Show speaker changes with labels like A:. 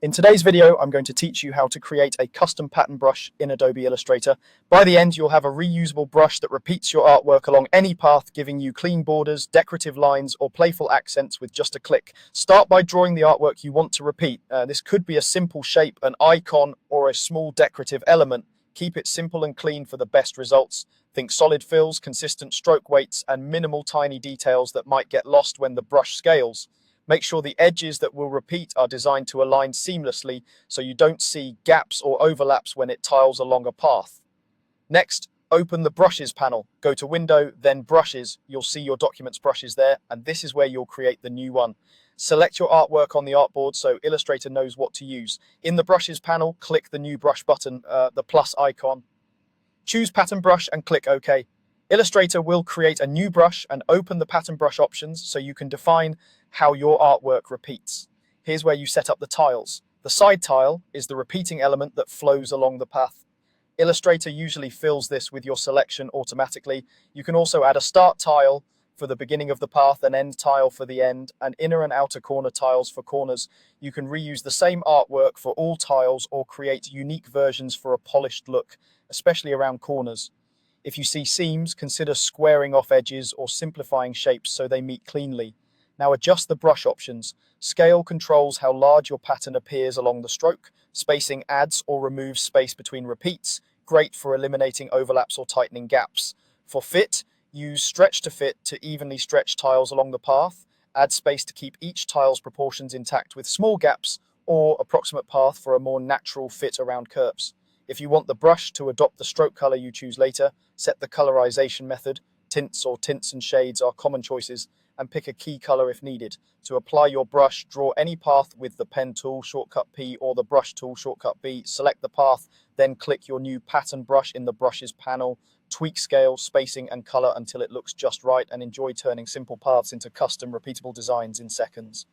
A: In today's video, I'm going to teach you how to create a custom pattern brush in Adobe Illustrator. By the end, you'll have a reusable brush that repeats your artwork along any path, giving you clean borders, decorative lines, or playful accents with just a click. Start by drawing the artwork you want to repeat. This could be a simple shape, an icon, or a small decorative element. Keep it simple and clean for the best results. Think solid fills, consistent stroke weights, and minimal tiny details that might get lost when the brush scales. Make sure the edges that will repeat are designed to align seamlessly so you don't see gaps or overlaps when it tiles along a path. Next, open the Brushes panel. Go to Window, then Brushes. You'll see your document's brushes there, and this is where you'll create the new one. Select your artwork on the artboard so Illustrator knows what to use. In the Brushes panel, click the New Brush button, the plus icon. Choose Pattern Brush and click OK. Illustrator will create a new brush and open the pattern brush options so you can define how your artwork repeats. Here's where you set up the tiles. The side tile is the repeating element that flows along the path. Illustrator usually fills this with your selection automatically. You can also add a start tile for the beginning of the path, an end tile for the end, and inner and outer corner tiles for corners. You can reuse the same artwork for all tiles or create unique versions for a polished look, especially around corners. If you see seams, consider squaring off edges or simplifying shapes so they meet cleanly. Now adjust the brush options. Scale controls how large your pattern appears along the stroke. Spacing adds or removes space between repeats. Great for eliminating overlaps or tightening gaps. For fit, use stretch to fit to evenly stretch tiles along the path. Add space to keep each tile's proportions intact with small gaps, or approximate path for a more natural fit around curves. If you want the brush to adopt the stroke color you choose later, set the colorization method. Tints or tints and shades are common choices, and pick a key color if needed. To apply your brush, draw any path with the pen tool, shortcut P, or the brush tool, shortcut B. Select the path, then click your new pattern brush in the Brushes panel. Tweak scale, spacing, and color until it looks just right, and enjoy turning simple paths into custom, repeatable designs in seconds.